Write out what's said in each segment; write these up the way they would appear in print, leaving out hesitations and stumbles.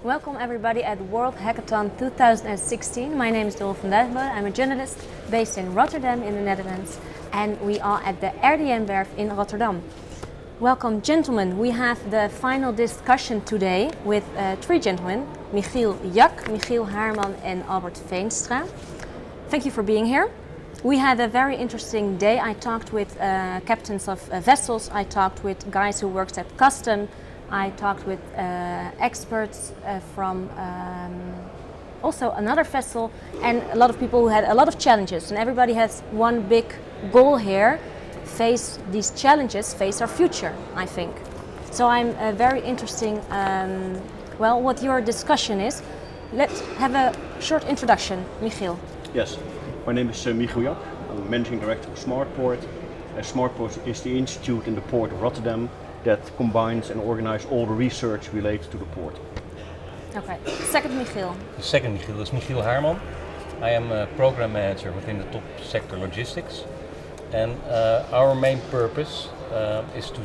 Welcome everybody at World Hackathon 2016. My name is Dol van Dijvenbode. I'm a journalist based in Rotterdam in the Netherlands, and we are at the RDM-werf in Rotterdam. Welcome gentlemen. We have the final discussion today with three gentlemen, Michiel, Haarman and Albert Veenstra. Thank you for being here. We had a very interesting day. I talked with captains of vessels, I talked with guys who worked at custom, I talked with experts from also another vessel, and a lot of people who had a lot of challenges, and everybody has one big goal here: face these challenges, face our future, I think. So I'm very interesting, what your discussion is. Let's have a short introduction. Michiel. Yes, my name is Michiel. I'm Managing Director of Smartport. Smartport is the institute in the port of Rotterdam that combines and organizes all the research related to the port. Okay, second Michiel. The second Michiel is Michiel Haarman. I am a program manager within the top sector logistics, and our main purpose is to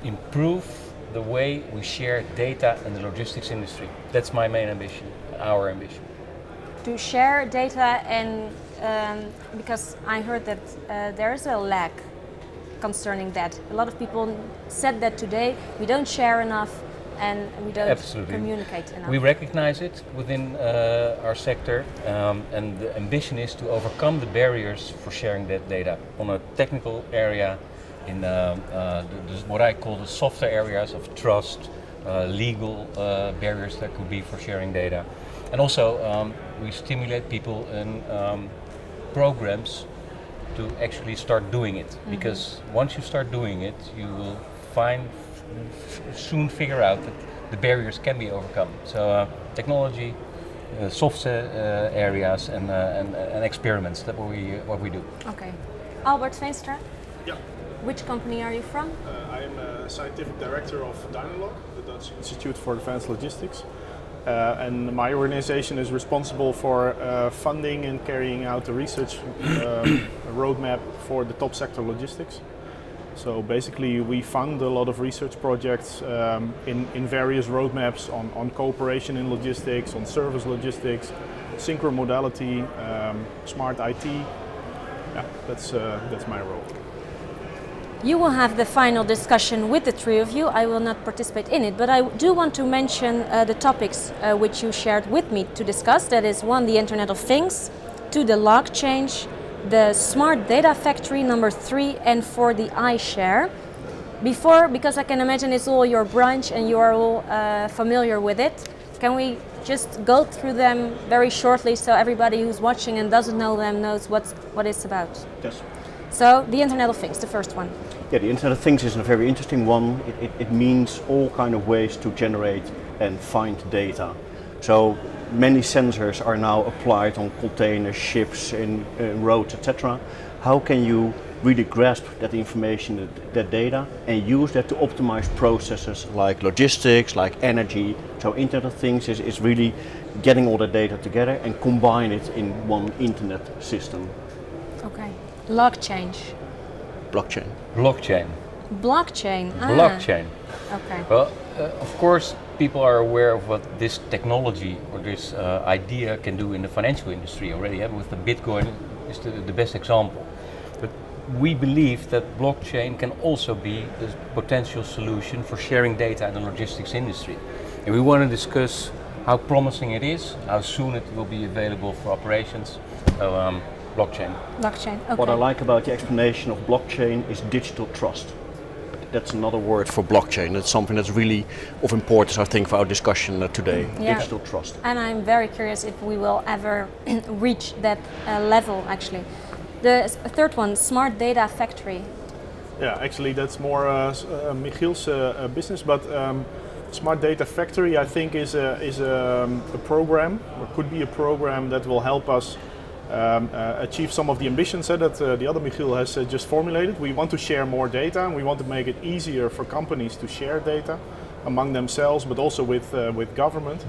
improve the way we share data in the logistics industry. That's my main ambition, our ambition. To share data, and because I heard that there is a lack concerning that. A lot of people said that today we don't share enough and we don't communicate enough. We recognize it within our sector, and the ambition is to overcome the barriers for sharing that data on a technical area, in what I call the softer areas of trust, legal barriers that could be for sharing data. And also we stimulate people in programs to actually start doing it, because once you start doing it, you will soon figure out that the barriers can be overcome. So technology, soft areas, and experiments. That's what we do. Okay, Albert Veenstra. Yeah. Which company are you from? I am a scientific director of Dynalog, the Dutch Institute for Advanced Logistics. And my organization is responsible for funding and carrying out the research roadmap for the top sector logistics. So basically we fund a lot of research projects in various roadmaps on cooperation in logistics, on service logistics, synchromodality, smart IT. Yeah, that's my role. You will have the final discussion with the three of you. I will not participate in it, but I do want to mention the topics which you shared with me to discuss. That is, one, the Internet of Things; two, the log change; the smart data factory, number 3, and 4, the iShare. Before, because I can imagine it's all your branch and you are all familiar with it, can we just go through them very shortly so everybody who's watching and doesn't know them knows what it's about? Yes. So, the Internet of Things, the first one. Yeah, the Internet of Things is a very interesting one. It means all kind of ways to generate and find data. So many sensors are now applied on containers, ships, in roads, etc. How can you really grasp that information, that data, and use that to optimize processes like logistics, like energy? So Internet of Things is really getting all the data together and combine it in one internet system. Okay. Log change. Blockchain. Blockchain. Blockchain. Ah. Blockchain. Okay. Well, of course, people are aware of what this technology or this idea can do in the financial industry already. With the Bitcoin is the best example. But we believe that blockchain can also be the potential solution for sharing data in the logistics industry. And we want to discuss how promising it is, how soon it will be available for operations. So, blockchain. Blockchain, okay. What I like about the explanation of blockchain is digital trust. That's another word for blockchain. It's something that's really of importance, I think, for our discussion today. Yeah. Digital trust. And I'm very curious if we will ever reach that level, actually. The third one, smart data factory. Yeah, actually that's more Michiel's business, but smart data factory I think is a program, or could be a program that will help us achieve some of the ambitions that the other Michiel has just formulated. We want to share more data, and we want to make it easier for companies to share data among themselves, but also with government.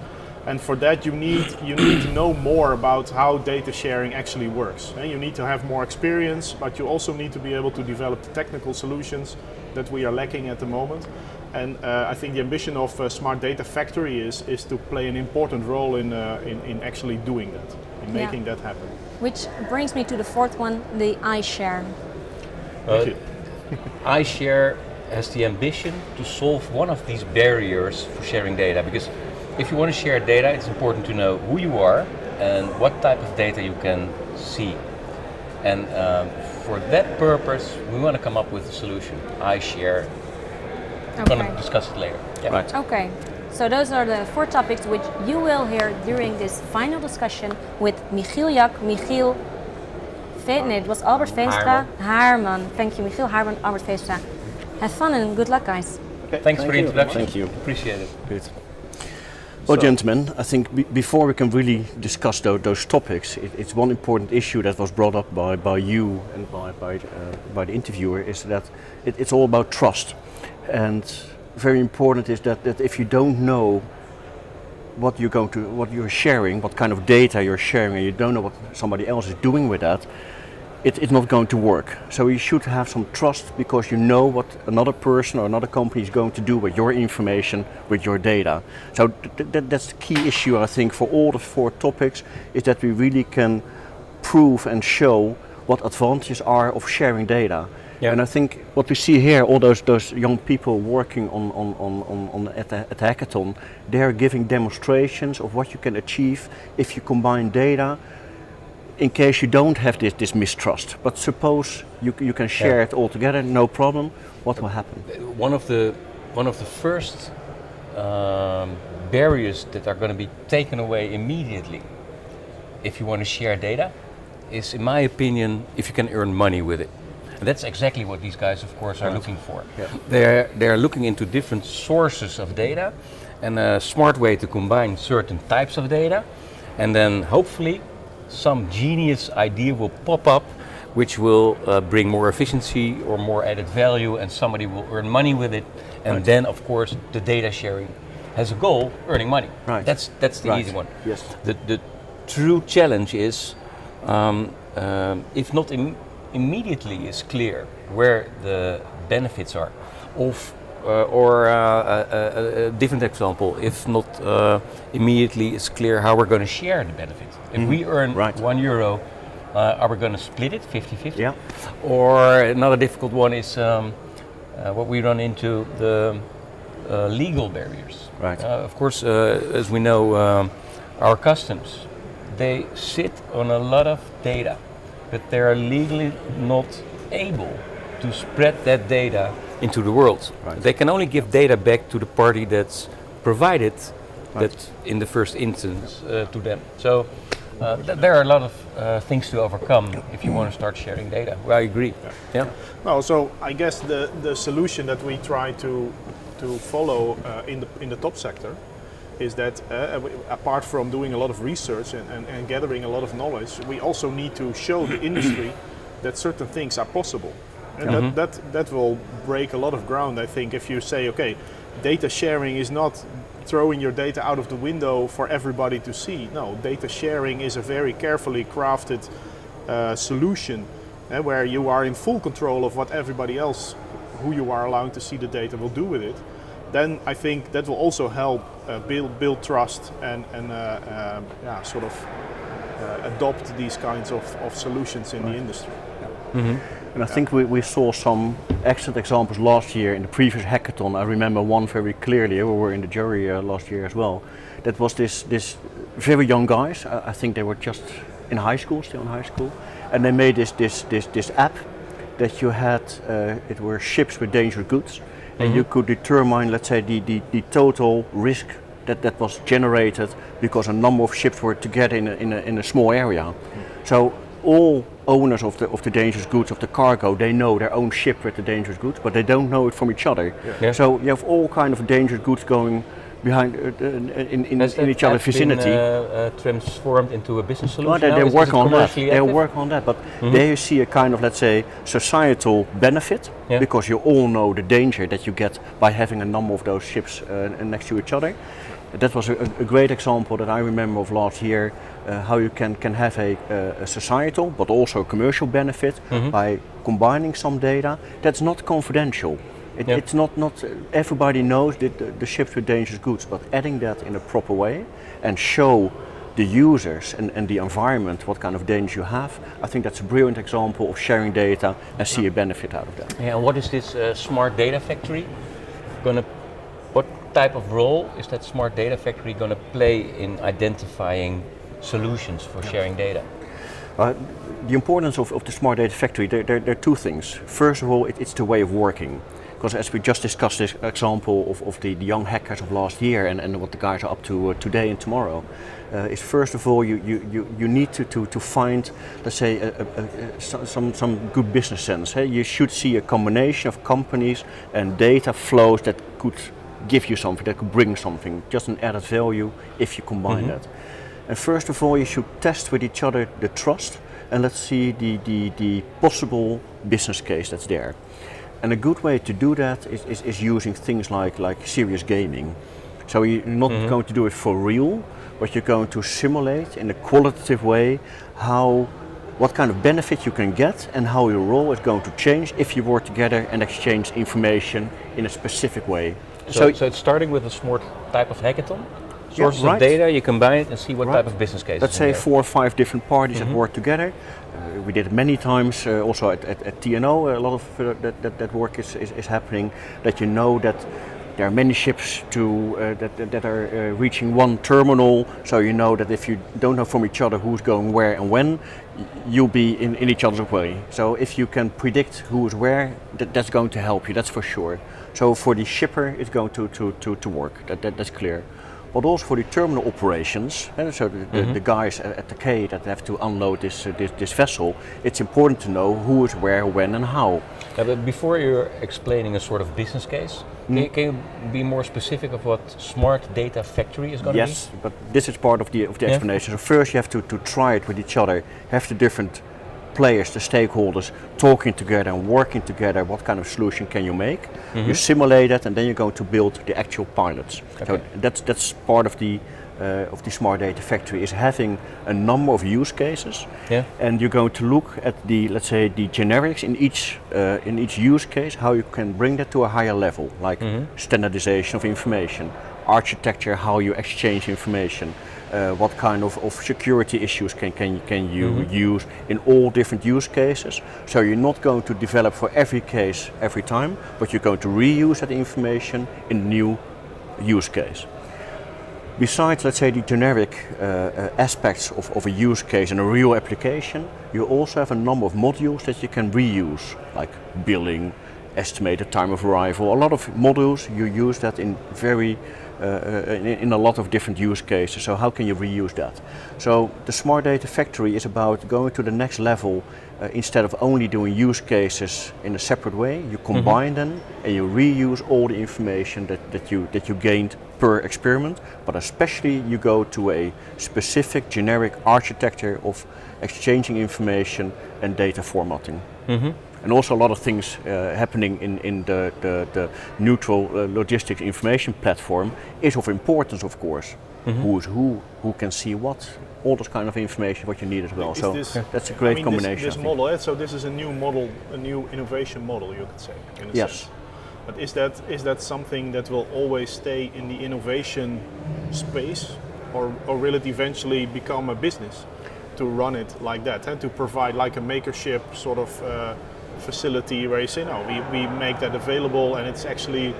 And for that, you need to know more about how data sharing actually works. And you need to have more experience, but you also need to be able to develop the technical solutions that we are lacking at the moment. And I think the ambition of Smart Data Factory is to play an important role in actually doing that, in making that happen. Which brings me to the fourth one, the iShare. iShare has the ambition to solve one of these barriers for sharing data, because if you want to share data, it's important to know who you are and what type of data you can see. And for that purpose, we want to come up with a solution, iShare. We're going to discuss it later. Yeah. Right. Okay, so those are the 4 topics which you will hear during this final discussion with Michiel Michiel, it was Albert Veenstra, Haarman. Thank you, Michiel, Haarman, Albert Veenstra. Have fun and good luck, guys. Okay. Thanks for the introduction. Thank you. Appreciate it. Good. Well, gentlemen, I think before we can really discuss those topics, it's one important issue that was brought up by you and by the interviewer, is that it's all about trust. And very important is that if you don't know what you're sharing, what kind of data you're sharing, and you don't know what somebody else is doing with that, it's not going to work. So you should have some trust, because you know what another person or another company is going to do with your information, with your data. So that's the key issue, I think, for all the 4 topics, is that we really can prove and show what advantages are of sharing data. Yeah. And I think what we see here, all those young people working at the Hackathon, they're giving demonstrations of what you can achieve if you combine data, in case you don't have this mistrust. But suppose you can share it all together, no problem, what will happen? One of the first barriers that are going to be taken away immediately if you want to share data is, in my opinion, if you can earn money with it. And that's exactly what these guys, of course, are looking for. Yeah. They're looking into different sources of data, and a smart way to combine certain types of data, and then hopefully some genius idea will pop up which will bring more efficiency or more added value, and somebody will earn money with it. And then, of course, the data sharing has a goal, earning money. Right. That's the easy one. Yes. The true challenge is, if not immediately is clear where the benefits are, or a different example, if not immediately is clear how we're going to share the benefit. If we earn €1, are we going to split it 50-50? Yeah. Or another difficult one is what we run into, the legal barriers. Right. Of course, as we know, our customs, they sit on a lot of data, but they are legally not able to spread that data into the world. Right. They can only give data back to the party that's provided that in the first instance to them. So there are a lot of things to overcome if you want to start sharing data. Well, I agree. Yeah. Well, so I guess the solution that we try to follow in the top sector is that apart from doing a lot of research and gathering a lot of knowledge, we also need to show the industry that certain things are possible. And that will break a lot of ground, I think, if you say, okay, data sharing is not throwing your data out of the window for everybody to see. No, data sharing is a very carefully crafted solution where you are in full control of what everybody else, who you are allowing to see the data, will do with it. Then I think that will also help build trust and sort of adopt these kinds of solutions in the industry. And I think we saw some excellent examples last year in the previous hackathon. I remember one very clearly. We were in the jury last year as well. That was this very young guys. I think they were just still in high school, and they made this app that you had. It were ships with dangerous goods, and you could determine, let's say, the total risk that was generated because a number of ships were together in a small area. So all owners of the dangerous goods, of the cargo, they know their own ship with the dangerous goods, but they don't know it from each other. Yeah. So you have all kind of dangerous goods going behind in each other's vicinity. Transformed into a business solution. Well, they work on that. They work on that, but there you see a kind of, let's say, societal benefit, because you all know the danger that you get by having a number of those ships next to each other. That was a great example that I remember of last year, how you can have a societal but also a commercial benefit by combining some data that's not confidential. It's not everybody knows the ships with dangerous goods, but adding that in a proper way and show the users and the environment what kind of danger you have, I think that's a brilliant example of sharing data and see a benefit out of that. Yeah, and what is this smart data factory what type of role is that smart data factory going to play in identifying solutions for sharing data? The importance of the smart data factory, there are two things. First of all, it's the way of working. Because as we just discussed this example of the young hackers of last year and what the guys are up to today and tomorrow, is first of all you need to find, let's say, some good business sense. Hey? You should see a combination of companies and data flows that could give you something, that could bring something, just an added value if you combine that. And first of all, you should test with each other the trust, and let's see the possible business case that's there. And a good way to do that is using things like serious gaming. So you're not going to do it for real, but you're going to simulate in a qualitative way what kind of benefit you can get and how your role is going to change if you work together and exchange information in a specific way. So it's starting with a smart type of hackathon? Sources of data, you combine it and see what type of business case. Let's say 4 or 5 different parties that work together. We did it many times, also at TNO, a lot of that work is happening, that you know that there are many ships that are reaching one terminal, so you know that if you don't know from each other who's going where and when, you'll be in each other's way. So if you can predict who's where, that's going to help you, that's for sure. So for the shipper, it's going to work, that's clear. But also for the terminal operations, and so the guys at the quay that have to unload this vessel, it's important to know who is where, when and how. But before you're explaining a sort of business case, can you be more specific of what smart data factory is going to be? Yes, but this is part of the explanation. So first you have to try it with each other, have the different players, the stakeholders, talking together and working together, what kind of solution can you make? You simulate it and then you're going to build the actual pilots. Okay. So that's part of the smart data factory, is having a number of use cases, and you're going to look at let's say the generics in each use case, how you can bring that to a higher level, like standardization of information, architecture, how you exchange information, what kind of security issues can you use in all different use cases. So you're not going to develop for every case every time, but you're going to reuse that information in a new use case. Besides, let's say, the generic aspects of a use case and a real application, you also have a number of modules that you can reuse, like billing, estimated time of arrival. A lot of modules, you use that in in a lot of different use cases. So how can you reuse that? So the Smart Data Factory is about going to the next level. Instead of only doing use cases in a separate way, you combine them and you reuse all the information that you gained per experiment, but especially you go to a specific generic architecture of exchanging information and data formatting. And also a lot of things happening in the neutral logistics information platform is of importance, of course. Who is who can see what, all this kind of information what you need as well. So that's a great combination. This model, so this is a new model, a new innovation model, you could say, in a sense. But is that something that will always stay in the innovation space, or will it eventually become a business to run it like that, and to provide like a makership sort of facility where you say, no, we make that available and it's actually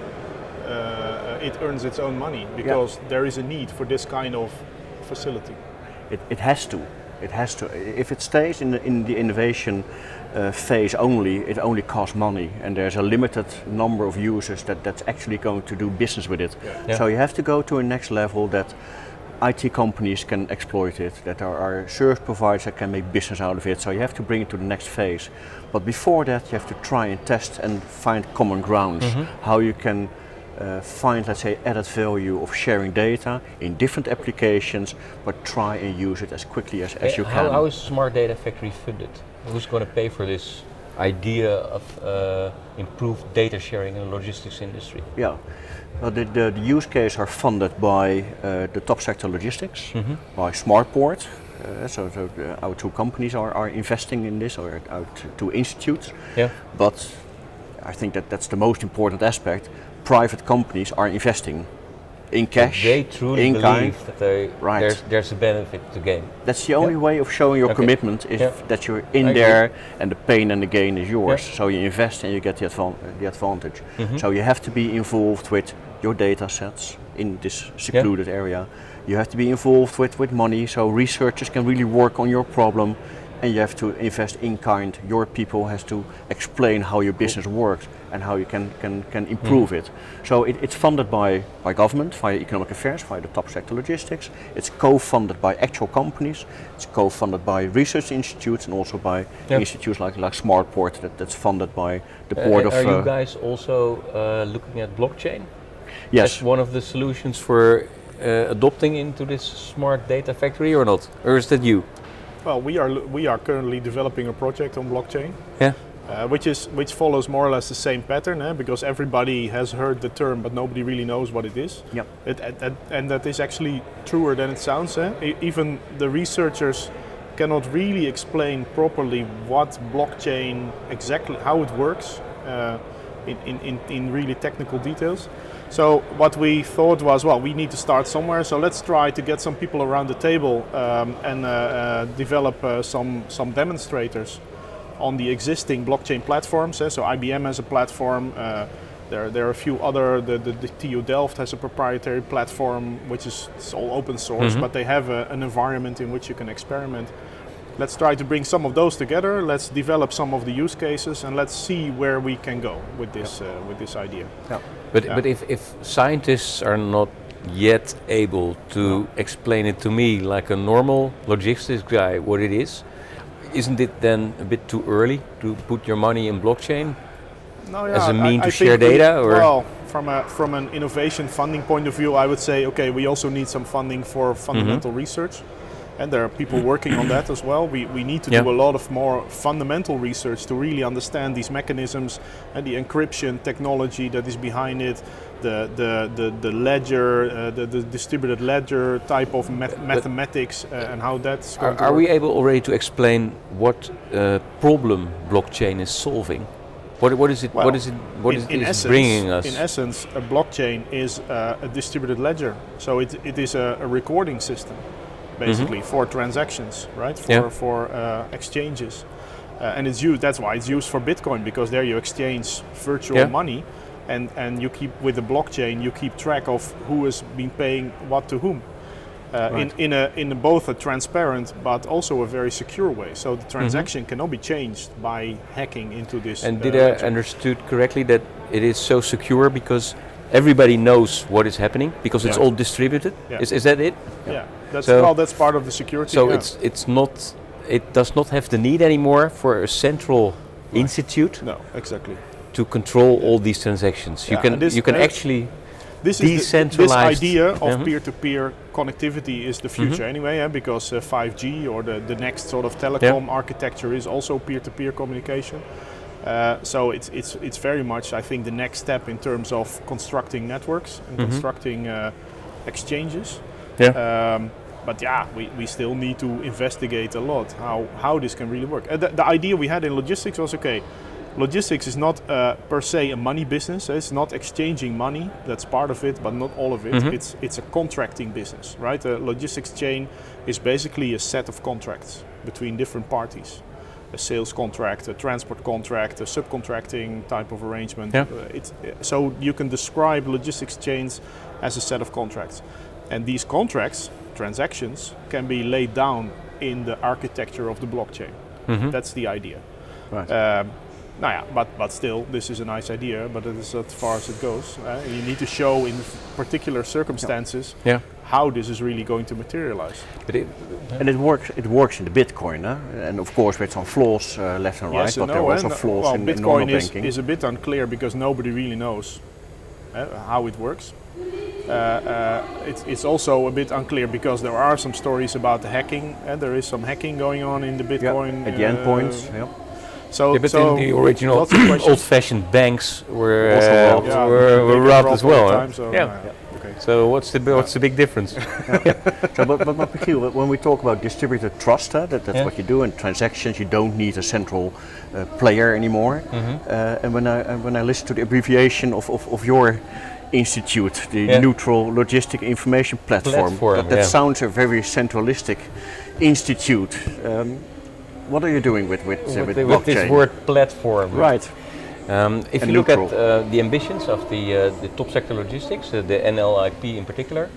it earns its own money because there is a need for this kind of facility. It has to. It has to. If it stays in the innovation phase only, it only costs money, and there's a limited number of users that's actually going to do business with it. So you have to go to a next level that IT companies can exploit it, that there are service providers that can make business out of it. So you have to bring it to the next phase. But before that, you have to try and test and find common grounds, how you can find, let's say, added value of sharing data in different applications, but try and use it as quickly as you can. How is Smart Data Factory funded? Who's going to pay for this idea of improved data sharing in the logistics industry? Yeah. Well, the use case are funded by the top sector logistics, by Smartport. So our two companies are investing in this, or our two institutes. Yeah. But I think that's the most important aspect. Private companies are investing in cash, They truly in believe kind. that there's a benefit to gain. That's the only way of showing your commitment is that you're in there and the pain and the gain is yours. So you invest and you get the advantage. So you have to be involved with your data sets in this secluded area. You have to be involved with money, so researchers can really work on your problem, and you have to invest in kind. Your people has to explain how your business works and how you can improve it. So it's funded by government, via economic affairs, via the top sector logistics. It's co-funded by actual companies. It's co-funded by research institutes and also by institutes like Smartport that's funded by the board of... Are you guys also looking at blockchain? Yes. As one of the solutions for adopting into this smart data factory or not? Or is that you? Well, we are currently developing a project on blockchain, Yeah. which follows more or less the same pattern, because everybody has heard the term, but nobody really knows what it is. Yep. And that is actually truer than it sounds. Even the researchers cannot really explain properly what blockchain exactly, how it works in really technical details. So what we thought was, well, we need to start somewhere. So let's try to get some people around the table and develop some demonstrators on the existing blockchain platforms. So IBM has a platform. There are a few other. The TU Delft has a proprietary platform, which is all open source, but they have an environment in which you can experiment. Let's try to bring some of those together. Let's develop some of the use cases, and let's see where we can go with this idea. Yeah. But if scientists are not yet able to explain it to me like a normal logistics guy what it is, isn't it then a bit too early to put your money in blockchain as a mean to share data? Or? Well, from an innovation funding point of view, I would say, okay, we also need some funding for fundamental research. And there are people working on that as well. We need to do a lot of more fundamental research to really understand these mechanisms and the encryption technology that is behind it, the ledger, the distributed ledger type of mathematics, and how that's going to work. Are we able already to explain what problem blockchain is solving? What is it? Well, what is it bringing us? In essence, a blockchain is a distributed ledger. So it is a recording system, basically, for transactions, right? For exchanges, and it's used. That's why it's used for Bitcoin, because there you exchange virtual money, and you keep with the blockchain. You keep track of who has been paying what to whom, in both a transparent but also a very secure way. So the transaction cannot be changed by hacking into this. And did I understood correctly that it is so secure because everybody knows what is happening because it's all distributed? Yeah. Is that it? Yeah, that's part of the security. So it does not have the need anymore for a central institute. No, exactly. To control all these transactions. You can actually decentralize. This idea of peer-to-peer connectivity is the future anyway, because 5G or the next sort of telecom architecture is also peer-to-peer communication. So it's very much, I think, the next step in terms of constructing networks and constructing exchanges. But we still need to investigate a lot how this can really work. The idea we had in logistics was, okay, logistics is not per se a money business. It's not exchanging money. That's part of it, but not all of it. It's a contracting business, right? A logistics chain is basically a set of contracts between different parties. A sales contract, a transport contract, a subcontracting type of arrangement. So you can describe logistics chains as a set of contracts. And these contracts, transactions, can be laid down in the architecture of the blockchain. That's the idea. Right. But still, this is a nice idea, but it is as far as it goes. You need to show in particular circumstances how this is really going to materialize. And it works in the Bitcoin, and of course with some flaws left and right, but there are also flaws in normal banking. Bitcoin is a bit unclear because nobody really knows how it works. It's also a bit unclear because there are some stories about the hacking, and there is some hacking going on in the Bitcoin. At the endpoints, So, Yeah, but so in the original lots of questions. old-fashioned banks were Also robbed. Yeah, were they get robbed robbed as well. all the Huh? time, so, okay. So what's the big difference? So, but Michiel, when we talk about distributed trust, that's Yeah. what you do in transactions. You don't need a central player anymore. And when I listen to the abbreviation of your institute, the Yeah. Neutral Logistic Information Platform, that yeah. sounds a very centralistic institute. What are you doing with With blockchain? this word platform. Right. If And you look at neutral. the ambitions of the top sector logistics, the NLIP in particular,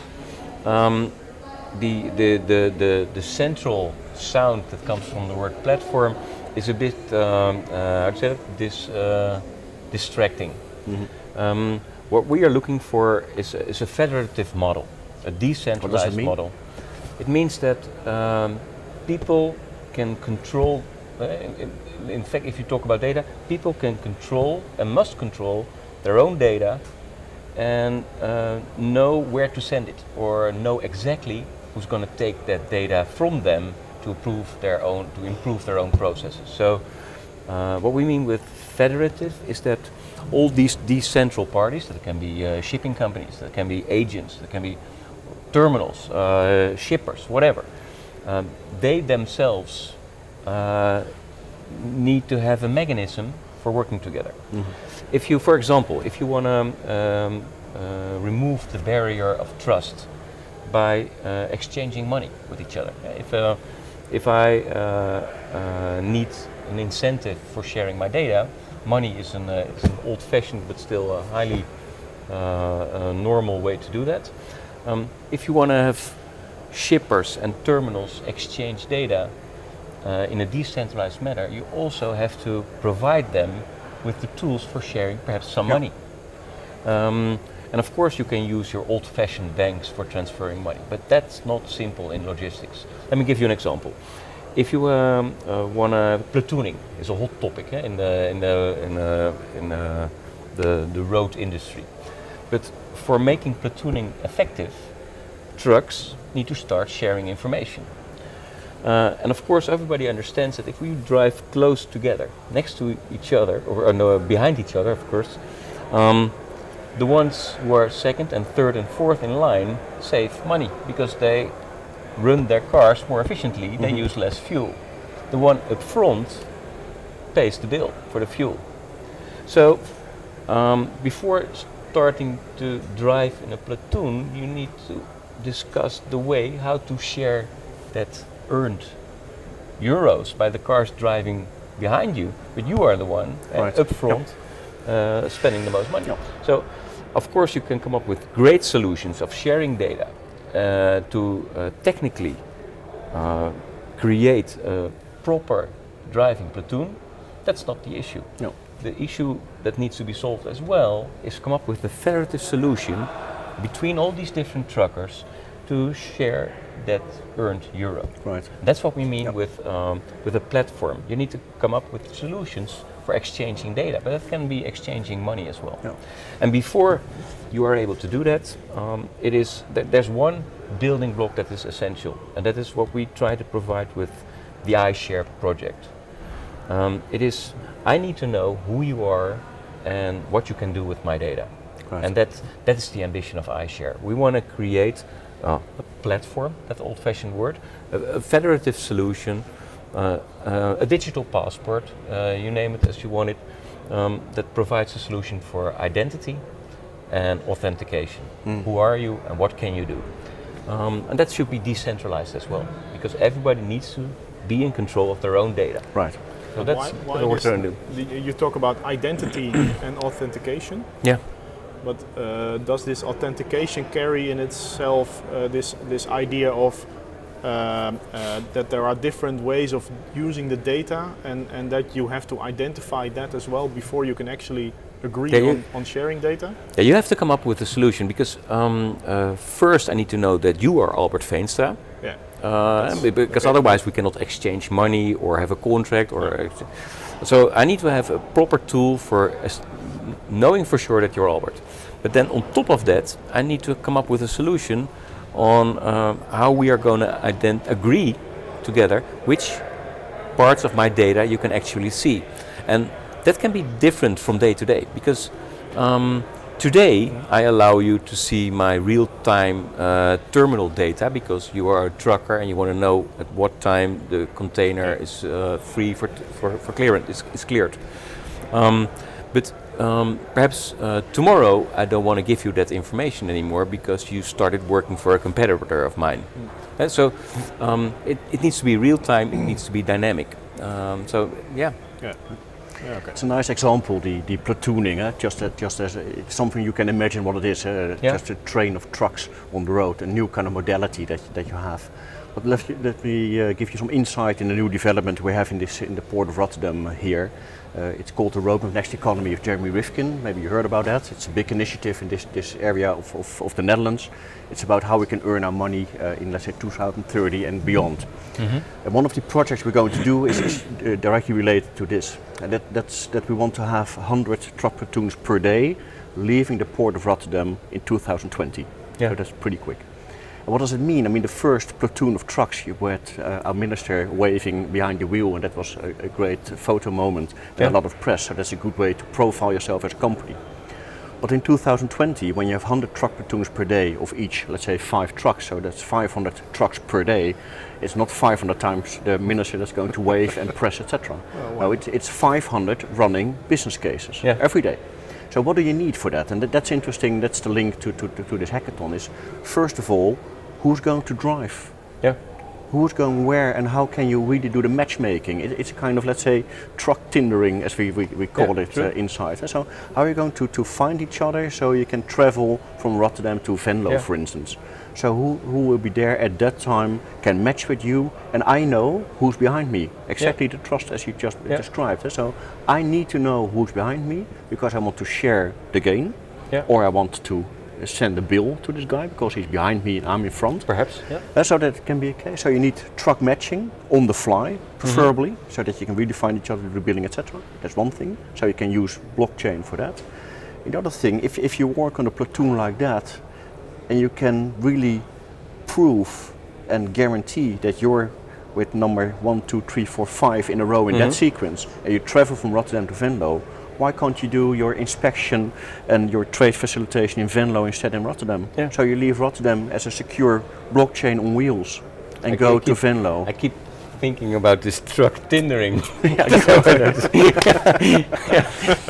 the central sound that comes from the word platform is a bit, how to say it, distracting. What we are looking for is a federative model, a decentralized mean? model. It means that people can control, in fact, if you talk about data, people can control and must control their own data and know where to send it, or know exactly who's going to take that data from them to improve their own processes. So what we mean with federative is that all these central parties, that can be shipping companies, that can be agents, that can be terminals, shippers, whatever, they themselves need to have a mechanism for working together. If you, for example, if you want to remove the barrier of trust by exchanging money with each other. If I need an incentive for sharing my data, money is an old-fashioned but still a highly normal way to do that. If you want to have shippers and terminals exchange data in a decentralized manner, you also have to provide them with the tools for sharing perhaps some money. And of course you can use your old-fashioned banks for transferring money, but that's not simple in logistics. Let me give you an example. If you want platooning is a hot topic in the road industry, but for making platooning effective, trucks need to start sharing information. And of course everybody understands that if we drive close together, next to each other, or no, behind each other of course, the ones who are second and third and fourth in line save money because they run their cars more efficiently, they use less fuel. The one up front pays the bill for the fuel. So before starting to drive in a platoon, you need to discuss the way how to share that earned euros by the cars driving behind you, but you are the one up front spending the most money. So of course you can come up with great solutions of sharing data to technically create a proper driving platoon. That's not the issue. No. The issue that needs to be solved as well is come up with a federative solution between all these different truckers to share that earned euro. Right. That's what we mean with a platform. You need to come up with solutions for exchanging data, but that can be exchanging money as well. Yeah. And before you are able to do that, there's one building block that is essential, and that is what we try to provide with the iShare project. It is, I need to know who you are and what you can do with my data. Right. And that is the ambition of iShare. We want to create a platform, that old-fashioned word, a federative solution, a digital passport, you name it as you want it, that provides a solution for identity and authentication. Who are you and what can you do? And that should be decentralized as well, because everybody needs to be in control of their own data. Right. So that's why what we're trying to do. You talk about identity and authentication, Yeah. but does this authentication carry in itself this idea of that there are different ways of using the data, and that you have to identify that as well before you can actually agree on sharing data? Yeah, you have to come up with a solution, because first I need to know that you are Albert Veenstra. Yeah. Because otherwise we cannot exchange money or have a contract so I need to have a proper tool for knowing for sure that you're Albert. But then on top of that, I need to come up with a solution on how we are going to agree together which parts of my data you can actually see. And that can be different from day to day, because today I allow you to see my real-time terminal data, because you are a trucker and you want to know at what time the container is free for clearance, is cleared. But perhaps tomorrow I don't want to give you that information anymore because you started working for a competitor of mine. So it needs to be real time, it needs to be dynamic. Yeah, okay. It's a nice example, the platooning, just as it's something you can imagine what it is, just a train of trucks on the road, a new kind of modality that you have. But let me give you some insight in the new development we have in the port of Rotterdam here. It's called the Roadmap Next Economy of Jeremy Rifkin. Maybe you heard about that. It's a big initiative in this area of the Netherlands. It's about how we can earn our money in, let's say, 2030 and beyond. And one of the projects we're going to do is directly related to this. And that we want to have 100 truck platoons per day leaving the port of Rotterdam in 2020. So that's pretty quick. And what does it mean? I mean, the first platoon of trucks, you had our minister waving behind the wheel, and that was a great photo moment and a lot of press, so that's a good way to profile yourself as a company. But in 2020, when you have 100 truck platoons per day of each, let's say 5 trucks, so that's 500 trucks per day, it's not 500 times the minister that's going to wave and press, etc. No, it's 500 running business cases every day. So what do you need for that? And that's interesting, that's the link to this hackathon is, first of all, who's going to drive? Who's going where, and how can you really do the matchmaking? It's a kind of, let's say, truck tindering, as we call it inside. So how are you going to find each other so you can travel from Rotterdam to Venlo, for instance? So who will be there at that time, can match with you, and I know who's behind me. Exactly the trust as you just described. So I need to know who's behind me because I want to share the gain, or I want to send a bill to this guy because he's behind me and I'm in front. Perhaps, so that can be a case. So you need truck matching on the fly, preferably, so that you can really find each other, do billing, etc. That's one thing. So you can use blockchain for that. The other thing, if you work on a platoon like that, and you can really prove and guarantee that you're with number 1, 2, 3, 4, 5 in a row in that sequence, and you travel from Rotterdam to Venlo, why can't you do your inspection and your trade facilitation in Venlo instead in Rotterdam? So you leave Rotterdam as a secure blockchain on wheels and go to Venlo. I keep thinking about this truck tindering.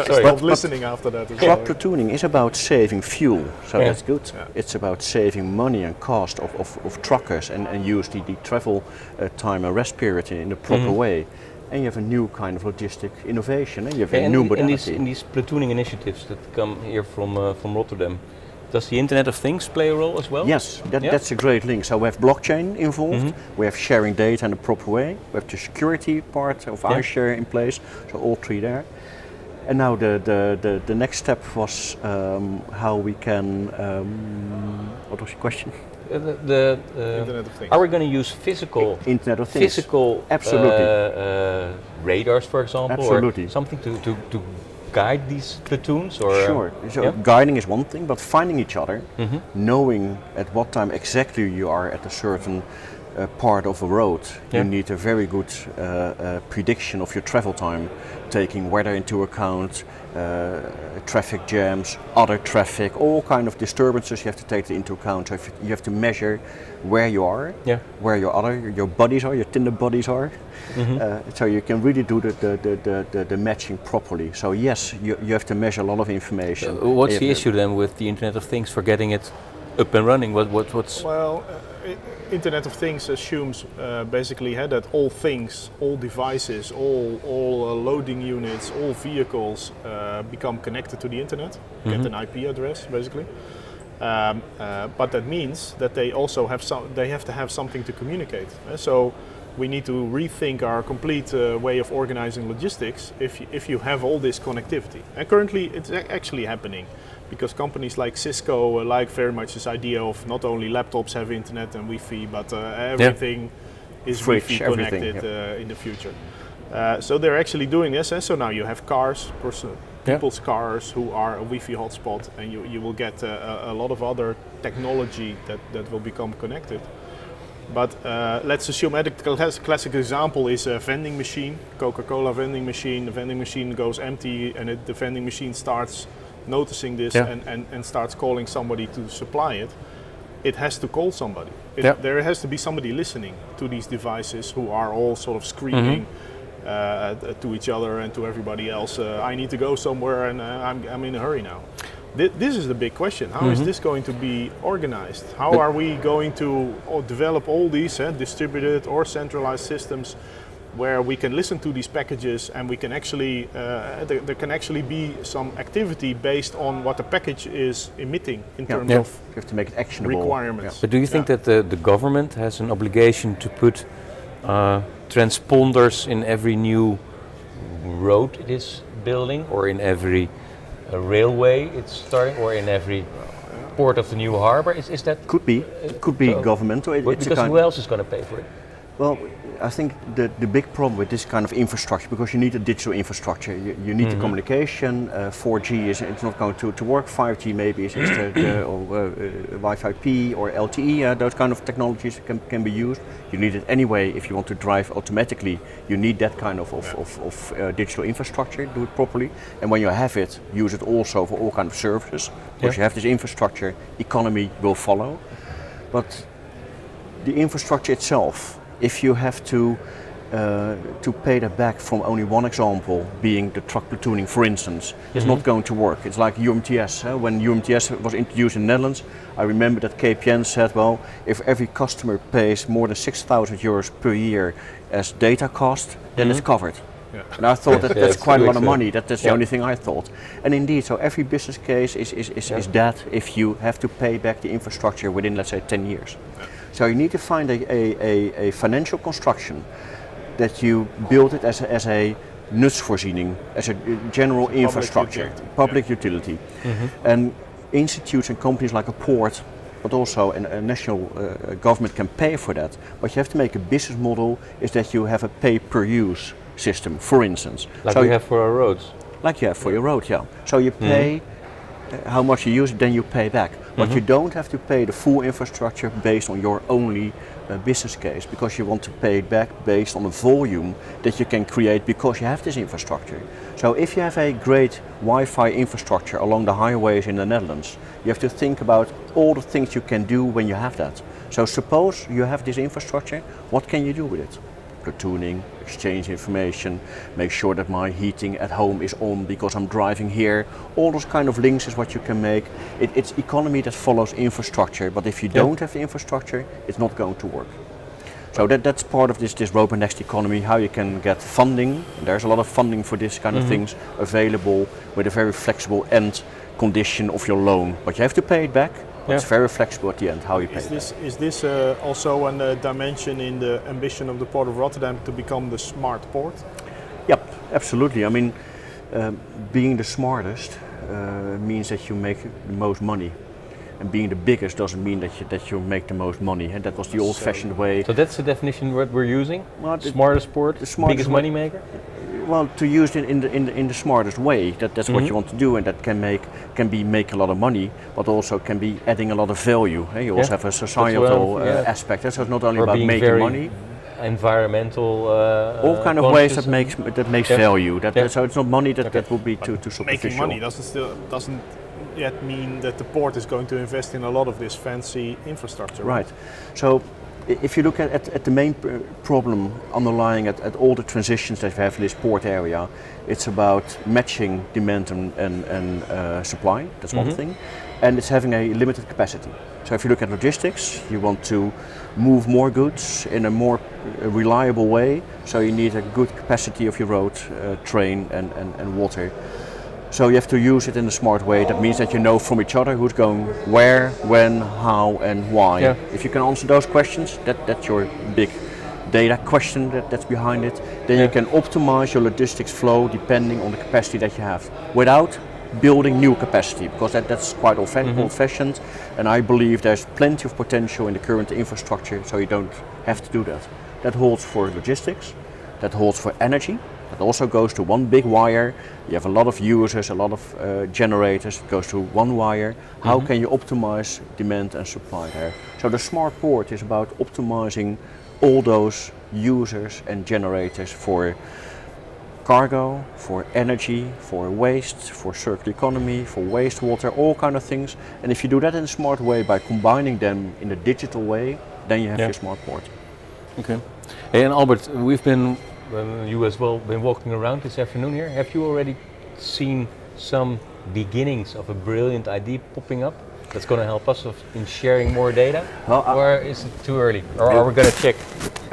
Stop listening after that. Truck platooning is about saving fuel, so that's good. It's about saving money and cost of truckers and use the travel time and rest period in a proper way. And you have a new kind of logistic innovation, and you have a new modality. In these platooning initiatives that come here from Rotterdam, does the Internet of Things play a role as well? Yes, that's a great link. So we have blockchain involved, we have sharing data in a proper way, we have the security part of iShare in place, so all 3 there. And now the next step was how we can, what was the question? Internet of Things. Are we going to use physical Internet of Things? Physical, absolutely. Radars, for example, absolutely. or something to guide these platoons? Or sure. So guiding is one thing, but finding each other, knowing at what time exactly you are at a certain part of a road, you need a very good prediction of your travel time, taking weather into account, traffic jams, other traffic, all kind of disturbances you have to take into account. So you have to measure where you are, where your buddies are, your Tinder buddies are, so you can really do the matching properly. So yes, you have to measure a lot of information. What's the issue then with the Internet of Things for getting it up and running? What's Well, Internet of Things assumes basically that all things, all devices, all loading units, all vehicles become connected to the internet, get an IP address basically. But that means that they also have to have something to communicate. So we need to rethink our complete way of organizing logistics if you have all this connectivity. And currently it's actually happening, because companies like Cisco like very much this idea of not only laptops have internet and Wi-Fi, but everything is Wi-Fi connected in the future. So they're actually doing this. So now you have cars, people's cars who are a Wi-Fi hotspot, and you will get a lot of other technology that will become connected. But let's assume a classic example is a vending machine, Coca-Cola vending machine. The vending machine goes empty and the vending machine starts noticing this and starts calling somebody to supply it. It has to call somebody. There has to be somebody listening to these devices who are all sort of screaming to each other and to everybody else, I need to go somewhere and I'm in a hurry now. This is the big question. How is this going to be organized? How are we going to develop all these distributed or centralized systems where we can listen to these packages and we can actually, there can actually be some activity based on what the package is emitting in terms of you have to make it actionable requirements. But do you think that the government has an obligation to put transponders in every new road it is building, or in every railway it's starting, or in every port of the new harbor? Is that could be governmental. Because who else is going to pay for it? Well, I think the big problem with this kind of infrastructure, because you need a digital infrastructure, you need the communication. 4G it's not going to work. 5G maybe is Wi-Fi P or LTE. Those kind of technologies can be used. You need it anyway if you want to drive automatically. You need that kind of digital infrastructure. Do it properly, and when you have it, use it also for all kind of services. Because you have this infrastructure, economy will follow. But the infrastructure itself, if you have to pay that back from only one example, being the truck platooning, for instance, it's not going to work. It's like UMTS. When UMTS was introduced in the Netherlands, I remember that KPN said, well, if every customer pays more than 6,000 euros per year as data cost, then it's covered. Yeah. And I thought that's quite a lot of money. That's the only thing I thought. And indeed, so every business case is that if you have to pay back the infrastructure within, let's say, 10 years. Yeah. So you need to find a financial construction that you build it as a nutsvoorziening, as a general infrastructure, public utility. And institutes and companies like a port, but also a national government can pay for that. But you have to make a business model is that you have a pay-per-use system, for instance. Like we have for our roads. Like you have for your road, yeah. So you pay how much you use, then you pay back. But you don't have to pay the full infrastructure based on your only business case, because you want to pay it back based on the volume that you can create because you have this infrastructure. So if you have a great Wi-Fi infrastructure along the highways in the Netherlands, you have to think about all the things you can do when you have that. So suppose you have this infrastructure, what can you do with it? Platooning, exchange information, make sure that my heating at home is on because I'm driving here. All those kind of links is what you can make. It's economy that follows infrastructure, but if you don't have the infrastructure, it's not going to work. So that's part of this road next economy, how you can get funding. There's a lot of funding for this kind of things available with a very flexible end condition of your loan, but you have to pay it back. It's very flexible at the end, how you pay. Is this also a dimension in the ambition of the Port of Rotterdam to become the smart port? Yep, absolutely. I mean, being the smartest means that you make the most money. And being the biggest doesn't mean that you make the most money. And that was the old-fashioned way. So that's the definition what we're using? Well, smartest port, the biggest money maker? Well, to use it in the smartest way. That's what you want to do, and that can make a lot of money, but also can be adding a lot of value. You also have a societal aspect. So it's not only about making money. Environmental. All kind of ways that makes value. So it's not money that will be too superficial. Making money doesn't yet mean that the port is going to invest in a lot of this fancy infrastructure. Right. So if you look at the main problem underlying at all the transitions that we have in this port area, it's about matching demand and supply. That's one thing, and it's having a limited capacity. So if you look at logistics, you want to move more goods in a more reliable way. So you need a good capacity of your road, train, and water. So you have to use it in a smart way. That means that you know from each other who's going where, when, how, and why. Yeah. If you can answer those questions, that's your big data question that's behind it. Then you can optimize your logistics flow depending on the capacity that you have, without building new capacity, because that's quite old-fashioned. And I believe there's plenty of potential in the current infrastructure, so you don't have to do that. That holds for logistics, that holds for energy. That It also goes to one big wire. You have a lot of users, a lot of generators. It goes to one wire. How can you optimize demand and supply there? So the smart port is about optimizing all those users and generators for cargo, for energy, for waste, for circular economy, for wastewater, all kind of things. And if you do that in a smart way by combining them in a digital way, then you have your smart port. Okay. Hey, and Albert, we've been, you as well, been walking around this afternoon here. Have you already seen some beginnings of a brilliant idea popping up that's going to help us in sharing more data? Well, or is it too early? Or are we going to check?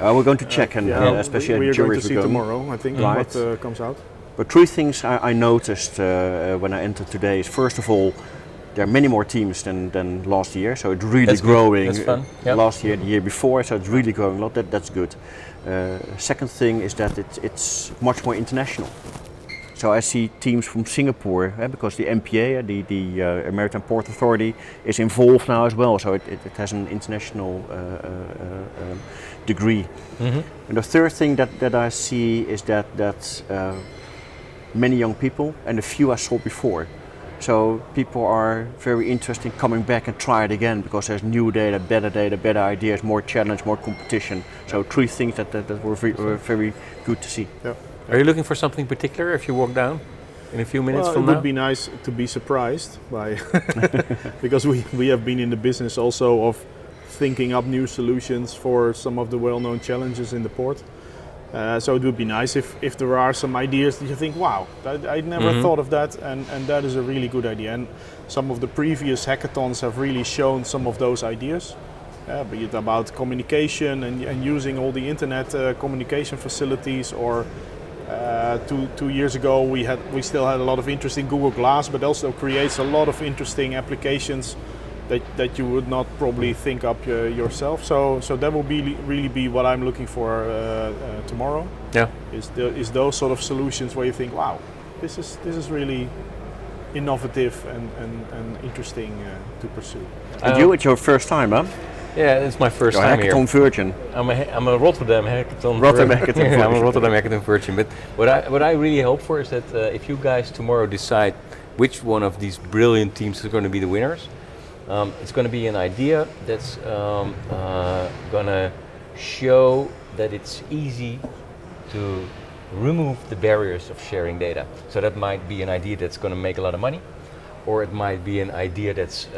We're going to check, and especially we at are going to jury see tomorrow, I think, Right. what comes out. But three things I noticed when I entered today is, first of all, there are many more teams than last year, so it's really That's growing. Good. That's fun. Yep. Last year, the year before, so it's really growing a lot. That's good. Second thing is that it's much more international. So I see teams from Singapore, because the MPA, the Maritime Port Authority, is involved now as well. So it has an international degree. And the third thing that I see is that many young people, and a few I saw before. So people are very interested in coming back and try it again because there's new data, better ideas, more challenge, more competition. So three things that were very good to see. Yeah. Are you looking for something particular if you walk down in a few minutes from it now? would be nice to be surprised by, because we have been in the business also of thinking up new solutions for some of the well-known challenges in the port. So it would be nice if there are some ideas that you think, wow, I never thought of that, and that is a really good idea. And some of the previous hackathons have really shown some of those ideas, be it about communication and using all the internet communication facilities, or 2 years ago we still had a lot of interest in Google Glass, but also creates a lot of interesting applications that you would not probably think up yourself. So that will really be what I'm looking for tomorrow. Yeah. Is those sort of solutions where you think, wow, this is really innovative and interesting to pursue. And it's your first time, huh? Yeah, it's my first You're time Hackathon here. virgin. I'm a Rotterdam Hackathon. Hackathon I'm a Rotterdam Hackathon virgin. But what I really hope for is that if you guys tomorrow decide which one of these brilliant teams is going to be the winners, it's going to be an idea that's going to show that it's easy to remove the barriers of sharing data. So that might be an idea that's going to make a lot of money, or it might be an idea that's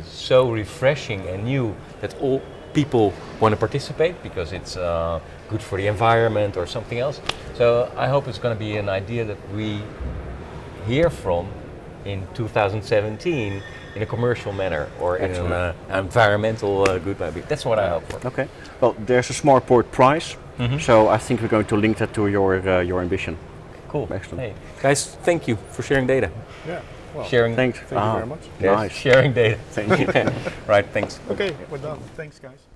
so refreshing and new that all people want to participate because it's good for the environment or something else. So I hope it's going to be an idea that we hear from in 2017 in a commercial manner or in an environmental good way. That's what I hope for. Okay. Well, there's a Smart Port prize, so I think we're going to link that to your ambition. Cool. Excellent. Hey, guys, thank you for sharing data. Yeah. Well, Sharing. Thanks. Thank you very much. Yes, Nice. sharing data. Thank you. Right. Thanks. Okay, we're done. Thanks, guys.